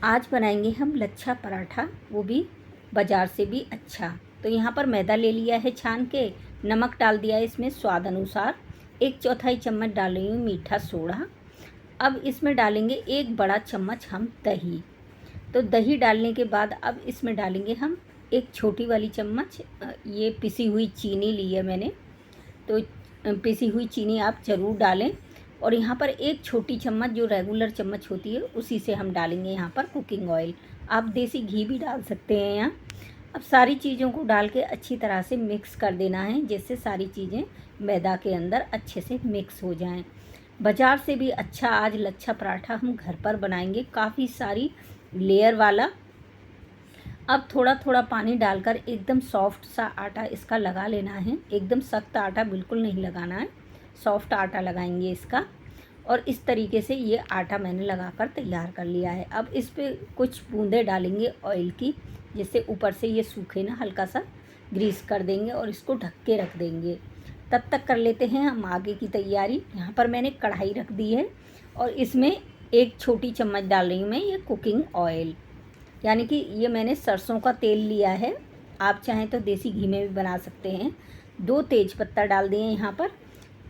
आज बनाएंगे हम लच्छा पराठा, वो भी बाज़ार से भी अच्छा। तो यहाँ पर मैदा ले लिया है छान के, नमक डाल दिया है इसमें स्वाद अनुसार, 1/4 चम्मच डाल रही हूँ मीठा सोडा। अब इसमें डालेंगे 1 बड़ा चम्मच हम दही। तो दही डालने के बाद अब इसमें डालेंगे हम 1 छोटी वाली चम्मच ये पिसी हुई चीनी ली है मैंने। तो पिसी हुई चीनी आप ज़रूर डालें। और यहाँ पर 1 छोटी चम्मच जो रेगुलर चम्मच होती है उसी से हम डालेंगे यहाँ पर कुकिंग ऑयल। आप देसी घी भी डाल सकते हैं यहाँ। अब सारी चीज़ों को डाल के अच्छी तरह से मिक्स कर देना है, जिससे सारी चीज़ें मैदा के अंदर अच्छे से मिक्स हो जाएं। बाज़ार से भी अच्छा आज लच्छा पराठा हम घर पर बनाएंगे, काफ़ी सारी लेयर वाला। अब थोड़ा थोड़ा पानी डालकर एकदम सॉफ्ट सा आटा इसका लगा लेना है। एकदम सख्त आटा बिल्कुल नहीं लगाना है, सॉफ्ट आटा लगाएंगे इसका। और इस तरीके से ये आटा मैंने लगाकर तैयार कर लिया है। अब इस पर कुछ बूंदें डालेंगे ऑयल की, जिससे ऊपर से ये सूखे ना, हल्का सा ग्रीस कर देंगे और इसको ढक के रख देंगे। तब तक कर लेते हैं हम आगे की तैयारी। यहाँ पर मैंने कढ़ाई रख दी है और इसमें 1 छोटी चम्मच डाल रही हूँ मैं ये कुकिंग ऑयल, यानी कि ये मैंने सरसों का तेल लिया है। आप चाहें तो देसी घी में भी बना सकते हैं। 2 तेज़पत्ता डाल दिए यहाँ पर,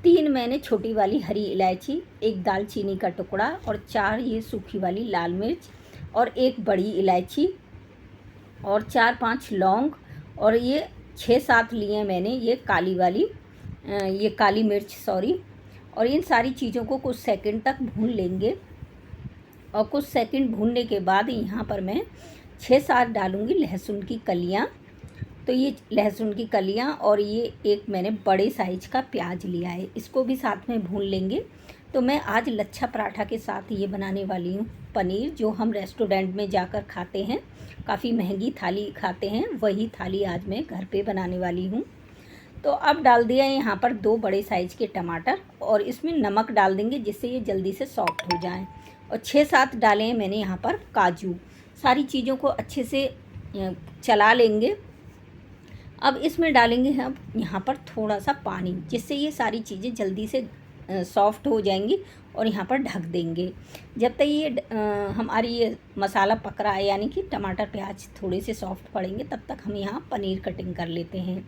3 मैंने छोटी वाली हरी इलायची, 1 दालचीनी का टुकड़ा और 4 ये सूखी वाली लाल मिर्च और 1 बड़ी इलायची और 4-5 लौंग और ये 6-7 लिए मैंने ये काली वाली ये काली मिर्च सॉरी। और इन सारी चीज़ों को कुछ सेकंड तक भून लेंगे। और कुछ सेकंड भूनने के बाद यहाँ पर मैं 6-7 डालूँगी लहसुन की कलियाँ। तो ये लहसुन की कलियाँ और ये एक मैंने बड़े साइज का प्याज लिया है, इसको भी साथ में भून लेंगे। तो मैं आज लच्छा पराठा के साथ ये बनाने वाली हूँ पनीर, जो हम रेस्टोरेंट में जाकर खाते हैं, काफ़ी महंगी थाली खाते हैं, वही थाली आज मैं घर पे बनाने वाली हूँ। तो अब डाल दिया है यहाँ पर 2 बड़े साइज़ के टमाटर और इसमें नमक डाल देंगे, जिससे ये जल्दी से सॉफ्ट हो जाएं। और 6-7 डाले हैं मैंने यहाँ पर काजू। सारी चीज़ों को अच्छे से चला लेंगे। अब इसमें डालेंगे हम यहाँ पर थोड़ा सा पानी, जिससे ये सारी चीज़ें जल्दी से सॉफ्ट हो जाएंगी। और यहाँ पर ढक देंगे जब तक ये हमारी ये मसाला पक रहा है, यानी कि टमाटर प्याज थोड़े से सॉफ्ट पड़ेंगे, तब तक हम यहाँ पनीर कटिंग कर लेते हैं।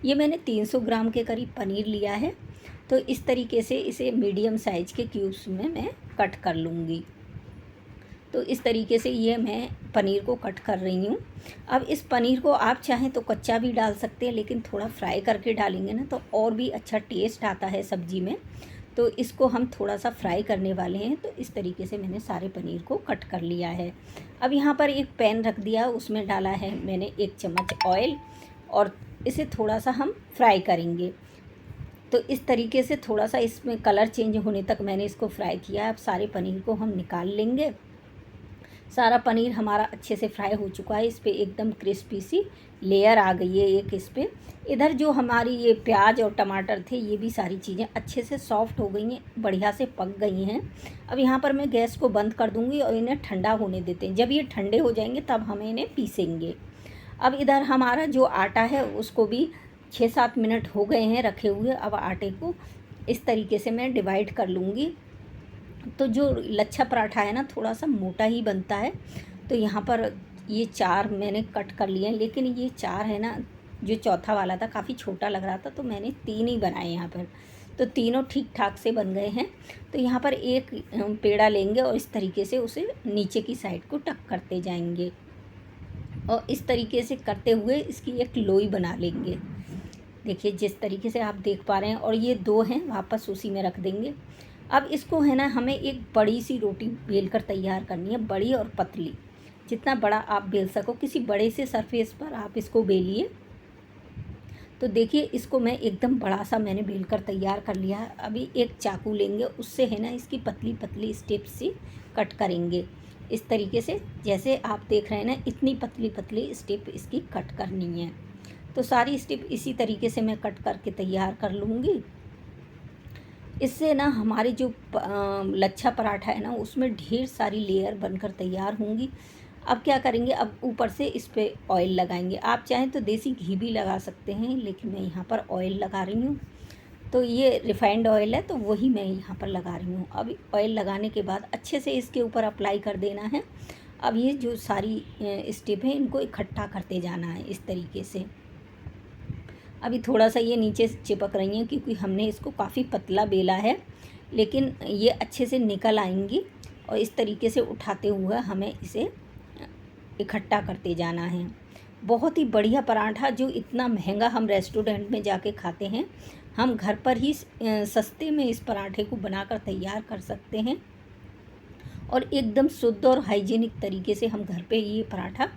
ये मैंने 300 ग्राम के करीब पनीर लिया है। तो इस तरीके से इसे मीडियम साइज़ के क्यूब्स में मैं कट कर लूँगी। तो इस तरीके से ये मैं पनीर को कट कर रही हूँ। अब इस पनीर को आप चाहें तो कच्चा भी डाल सकते हैं, लेकिन थोड़ा फ्राई करके डालेंगे ना तो और भी अच्छा टेस्ट आता है सब्ज़ी में। तो इसको हम थोड़ा सा फ्राई करने वाले हैं। तो इस तरीके से मैंने सारे पनीर को कट कर लिया है। अब यहाँ पर एक पैन रख दिया, उसमें डाला है मैंने 1 चम्मच ऑयल और इसे थोड़ा सा हम फ्राई करेंगे। तो इस तरीके से थोड़ा सा इसमें कलर चेंज होने तक मैंने इसको फ्राई किया। अब सारे पनीर को हम निकाल लेंगे। सारा पनीर हमारा अच्छे से फ्राई हो चुका है, इस पर एकदम क्रिस्पी सी लेयर आ गई है एक इस पर। इधर जो हमारी ये प्याज और टमाटर थे, ये भी सारी चीज़ें अच्छे से सॉफ्ट हो गई हैं, बढ़िया से पक गई हैं। अब यहाँ पर मैं गैस को बंद कर दूँगी और इन्हें ठंडा होने देते हैं। जब ये ठंडे हो जाएंगे तब हम इन्हें पीसेंगे। अब इधर हमारा जो आटा है उसको भी 6-7 मिनट हो गए हैं रखे हुए। अब आटे को इस तरीके से मैं डिवाइड कर लूँगी। तो जो लच्छा पराठा है ना, थोड़ा सा मोटा ही बनता है। तो यहाँ पर ये 4 मैंने कट कर लिए हैं, लेकिन ये 4 है ना, जो चौथा वाला था काफ़ी छोटा लग रहा था, तो मैंने 3 ही बनाए यहाँ पर। तो तीनों ठीक ठाक से बन गए हैं। तो यहाँ पर एक पेड़ा लेंगे और इस तरीके से उसे नीचे की साइड को टक करते जाएंगे और इस तरीके से करते हुए इसकी एक लोई बना लेंगे। देखिए जिस तरीके से आप देख पा रहे हैं। और ये 2 हैं, वापस उसी में रख देंगे। अब इसको है ना, हमें एक बड़ी सी रोटी बेल कर तैयार करनी है, बड़ी और पतली। जितना बड़ा आप बेल सको, किसी बड़े से सरफेस पर आप इसको बेलिए। तो देखिए इसको मैं एकदम बड़ा सा मैंने बेल कर तैयार कर लिया है। अभी एक चाकू लेंगे, उससे है ना इसकी पतली पतली स्टेप्स से कट करेंगे। इस तरीके से जैसे आप देख रहे हैं ना, इतनी पतली पतली स्टेप इसकी कट करनी है। तो सारी स्टेप इसी तरीके से मैं कट करके तैयार कर लूँगी। इससे ना हमारे जो लच्छा पराठा है ना, उसमें ढेर सारी लेयर बनकर तैयार होंगी। अब क्या करेंगे, अब ऊपर से इस पे ऑयल लगाएंगे। आप चाहें तो देसी घी भी लगा सकते हैं, लेकिन मैं यहाँ पर ऑयल लगा रही हूँ। तो ये रिफाइंड ऑयल है, तो वही मैं यहाँ पर लगा रही हूँ। अब ऑयल लगाने के बाद अच्छे से इसके ऊपर अप्लाई कर देना है। अब ये जो सारी स्टेप है इनको इकट्ठा करते जाना है इस तरीके से। अभी थोड़ा सा ये नीचे चिपक रही हैं क्योंकि हमने इसको काफ़ी पतला बेला है, लेकिन ये अच्छे से निकल आएंगी और इस तरीके से उठाते हुए हमें इसे इकट्ठा करते जाना है। बहुत ही बढ़िया पराठा, जो इतना महंगा हम रेस्टोरेंट में जाके खाते हैं, हम घर पर ही सस्ते में इस पराठे को बनाकर तैयार कर सकते हैं और एकदम शुद्ध और हाइजीनिक तरीके से हम घर पे ये पराठा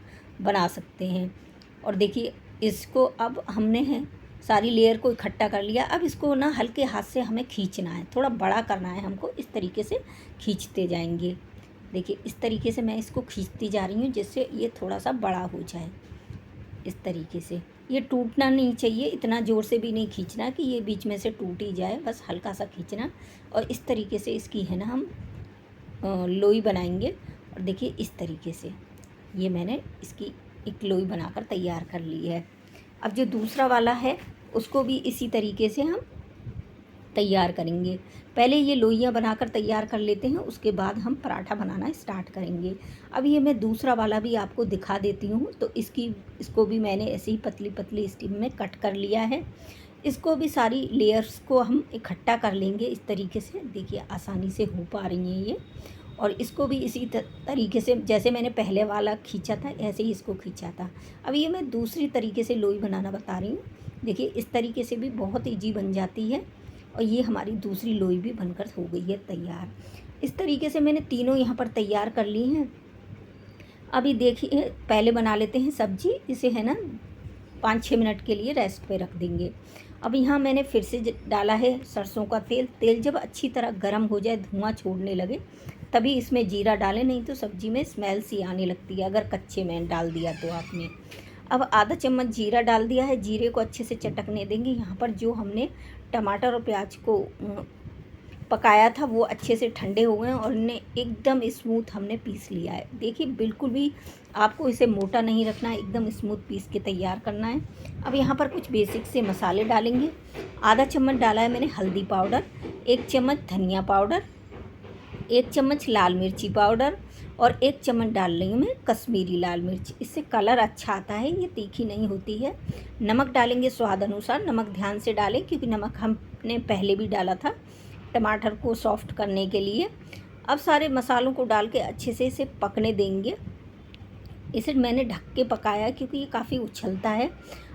बना सकते हैं। और देखिए इसको अब हमने है सारी लेयर को इकट्ठा कर लिया। अब इसको ना हल्के हाथ से हमें खींचना है, थोड़ा बड़ा करना है हमको, इस तरीके से खींचते जाएंगे। देखिए इस तरीके से मैं इसको खींचती जा रही हूँ जिससे ये थोड़ा सा बड़ा हो जाए। इस तरीके से ये टूटना नहीं चाहिए, इतना ज़ोर से भी नहीं खींचना कि ये बीच में से टूट ही जाए, बस हल्का सा खींचना। और इस तरीके से इसकी है ना हम लोई बनाएंगे। और देखिए इस तरीके से ये मैंने इसकी एक लोई बनाकर तैयार कर ली है। अब जो दूसरा वाला है उसको भी इसी तरीके से हम तैयार करेंगे। पहले ये लोइयाँ बनाकर तैयार कर लेते हैं, उसके बाद हम पराठा बनाना स्टार्ट करेंगे। अब ये मैं दूसरा वाला भी आपको दिखा देती हूँ। तो इसको भी मैंने ऐसे ही पतली पतली स्टीम में कट कर लिया है। इसको भी सारी लेयर्स को हम इकट्ठा कर लेंगे इस तरीके से। देखिए आसानी से हो पा रही हैं ये। और इसको भी इसी तरीके से जैसे मैंने पहले वाला खींचा था ऐसे ही इसको खींचा था। अब ये मैं दूसरी तरीके से लोई बनाना बता रही हूँ। देखिए इस तरीके से भी बहुत ईजी बन जाती है। और ये हमारी दूसरी लोई भी बनकर हो गई है तैयार। इस तरीके से मैंने तीनों यहाँ पर तैयार कर ली हैं। अभी देखिए पहले बना लेते हैं सब्जी। इसे है ना 5-6 मिनट के लिए रेस्ट पे रख देंगे। अब यहाँ मैंने फिर से डाला है सरसों का तेल। तेल जब अच्छी तरह गर्म हो जाए, धुआं छोड़ने लगे, तभी इसमें जीरा डालें, नहीं तो सब्जी में स्मेल सी आने लगती है अगर कच्चे में डाल दिया तो आपने। अब आधा चम्मच जीरा डाल दिया है। जीरे को अच्छे से चटकने देंगे। यहाँ पर जो हमने टमाटर और प्याज को पकाया था वो अच्छे से ठंडे हो गए और इन्हें एकदम स्मूथ हमने पीस लिया है। देखिए बिल्कुल भी आपको इसे मोटा नहीं रखना है, एकदम स्मूथ पीस के तैयार करना है। अब यहाँ पर कुछ बेसिक से मसाले डालेंगे। आधा चम्मच डाला है मैंने हल्दी पाउडर, 1 चम्मच धनिया पाउडर, 1 चम्मच लाल मिर्ची पाउडर और 1 चम्मच डाल रही हूँ मैं कश्मीरी लाल मिर्च। इससे कलर अच्छा आता है, ये तीखी नहीं होती है। नमक डालेंगे स्वाद अनुसार। नमक ध्यान से डालें क्योंकि नमक हमने पहले भी डाला था टमाटर को सॉफ्ट करने के लिए। अब सारे मसालों को डाल के अच्छे से इसे पकने देंगे। इसे मैंने ढक के पकाया क्योंकि ये काफ़ी उछलता है।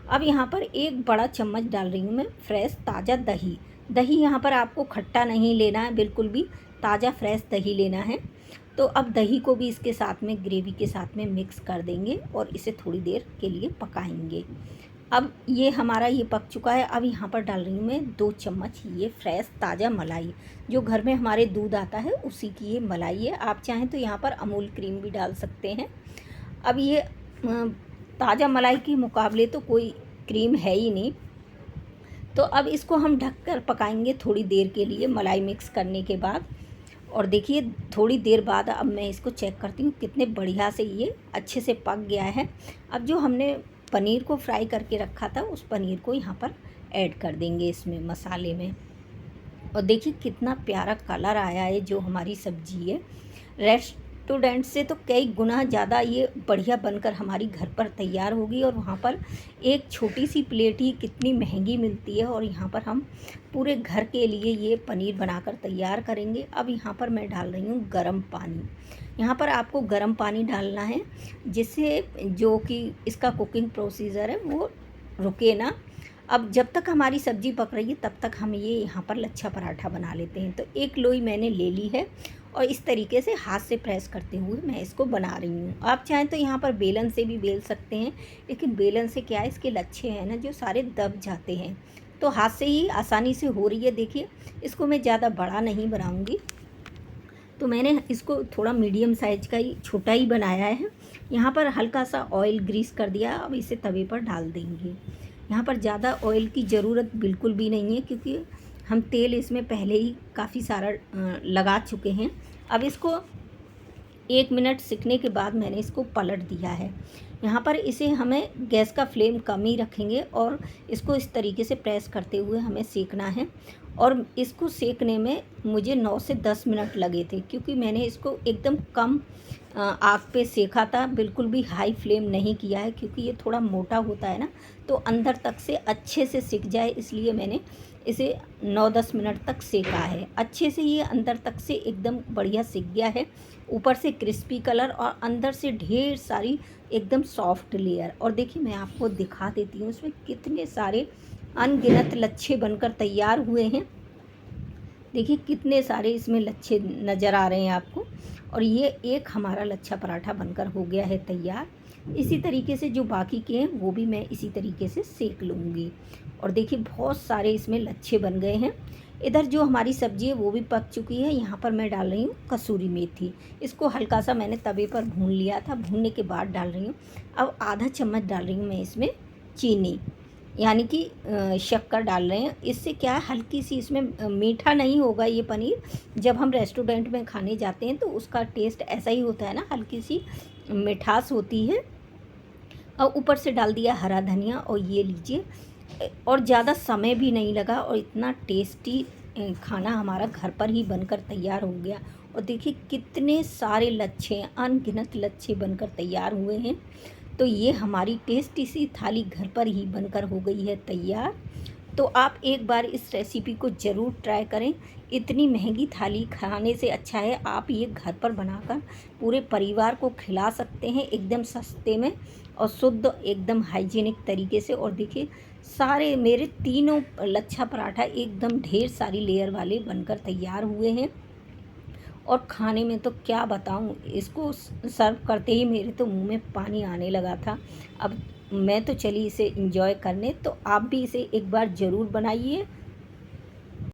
अब यहाँ पर 1 बड़ा चम्मच डाल रही हूँ मैं फ्रेश ताज़ा दही। दही यहाँ पर आपको खट्टा नहीं लेना है, बिल्कुल भी ताज़ा फ्रेश दही लेना है। तो अब दही को भी इसके साथ में ग्रेवी के साथ में मिक्स कर देंगे और इसे थोड़ी देर के लिए पकाएंगे। अब ये हमारा ये पक चुका है। अब यहाँ पर डाल रही हूँ मैं 2 चम्मच ये फ्रेश ताज़ा मलाई। जो घर में हमारे दूध आता है उसी की ये मलाई है। आप चाहें तो यहाँ पर अमूल क्रीम भी डाल सकते हैं। अब ये ताज़ा मलाई के मुकाबले तो कोई क्रीम है ही नहीं। तो अब इसको हम ढककर पकाएंगे थोड़ी देर के लिए मलाई मिक्स करने के बाद। और देखिए थोड़ी देर बाद अब मैं इसको चेक करती हूँ कितने बढ़िया से ये अच्छे से पक गया है। अब जो हमने पनीर को फ्राई करके रखा था उस पनीर को यहाँ पर ऐड कर देंगे इसमें मसाले में। और देखिए कितना प्यारा कलर आया है। जो हमारी सब्जी है रेस्टोरेंट से तो कई गुना ज़्यादा ये बढ़िया बनकर हमारी घर पर तैयार होगी। और वहाँ पर एक छोटी सी प्लेट ही कितनी महंगी मिलती है और यहाँ पर हम पूरे घर के लिए ये पनीर बनाकर तैयार करेंगे। अब यहाँ पर मैं डाल रही हूँ गरम पानी। यहाँ पर आपको गरम पानी डालना है जिससे जो कि इसका कुकिंग प्रोसीजर है वो रुके ना। अब जब तक हमारी सब्ज़ी पक रही है तब तक हम ये यहाँ पर लच्छा पराठा बना लेते हैं। तो 1 लोई मैंने ले ली है और इस तरीके से हाथ से प्रेस करते हुए मैं इसको बना रही हूँ। आप चाहें तो यहाँ पर बेलन से भी बेल सकते हैं, लेकिन बेलन से क्या है इसके लच्छे हैं ना जो सारे दब जाते हैं। तो हाथ से ही आसानी से हो रही है। देखिए इसको मैं ज़्यादा बड़ा नहीं बनाऊँगी, तो मैंने इसको थोड़ा मीडियम साइज का ही छोटा ही बनाया है। यहाँ पर हल्का सा ऑयल ग्रीस कर दिया। अब इसे तवे पर डाल देंगे। यहाँ पर ज़्यादा ऑयल की ज़रूरत बिल्कुल भी नहीं है क्योंकि हम तेल इसमें पहले ही काफ़ी सारा लगा चुके हैं। अब इसको 1 मिनट सिकने के बाद मैंने इसको पलट दिया है। यहाँ पर इसे हमें गैस का फ्लेम कम ही रखेंगे और इसको इस तरीके से प्रेस करते हुए हमें सेकना है। और इसको सेकने में मुझे 9 से 10 मिनट लगे थे क्योंकि मैंने इसको एकदम कम आग पे सेका था, बिल्कुल भी हाई फ्लेम नहीं किया है, क्योंकि ये थोड़ा मोटा होता है ना, तो अंदर तक से अच्छे से सिक जाए, इसलिए मैंने इसे 9-10 मिनट तक सेका है। अच्छे से ये अंदर तक से एकदम बढ़िया सिक गया है, ऊपर से क्रिस्पी कलर और अंदर से ढेर सारी एकदम सॉफ्ट लेयर। और देखिए मैं आपको दिखा देती हूँ इसमें कितने सारे अनगिनत लच्छे बनकर तैयार हुए हैं। देखिए कितने सारे इसमें लच्छे नज़र आ रहे हैं आपको। और ये एक हमारा लच्छा पराठा बनकर हो गया है तैयार। इसी तरीके से जो बाकी के हैं वो भी मैं इसी तरीके से सेक लूँगी। और देखिए बहुत सारे इसमें लच्छे बन गए हैं। इधर जो हमारी सब्ज़ी है वो भी पक चुकी है। यहाँ पर मैं डाल रही हूँ कसूरी मेथी। इसको हल्का सा मैंने तवे पर भून लिया था, भूनने के बाद डाल रही हूँ। अब आधा चम्मच डाल रही हूँ मैं इसमें चीनी, यानी कि शक्कर डाल रहे हैं। इससे क्या है, हल्की सी इसमें मीठा नहीं होगा ये पनीर। जब हम रेस्टोरेंट में खाने जाते हैं तो उसका टेस्ट ऐसा ही होता है ना, हल्की सी मिठास होती है। और ऊपर से डाल दिया हरा धनिया। और ये लीजिए, और ज़्यादा समय भी नहीं लगा और इतना टेस्टी खाना हमारा घर पर ही बनकर तैयार हो गया। और देखिए कितने सारे लच्छे, अनगिनत लच्छे बनकर तैयार हुए हैं। तो ये हमारी टेस्टी सी थाली घर पर ही बनकर हो गई है तैयार। तो आप एक बार इस रेसिपी को ज़रूर ट्राई करें। इतनी महंगी थाली खाने से अच्छा है आप ये घर पर बनाकर पूरे परिवार को खिला सकते हैं, एकदम सस्ते में और शुद्ध एकदम हाइजीनिक तरीके से। और देखिए सारे मेरे तीनों लच्छा पराठा एकदम ढेर सारी लेयर वाले बनकर तैयार हुए हैं। और खाने में तो क्या बताऊँ, इसको सर्व करते ही मेरे तो मुंह में पानी आने लगा था। अब मैं तो चली इसे एंजॉय करने, तो आप भी इसे एक बार ज़रूर बनाइए।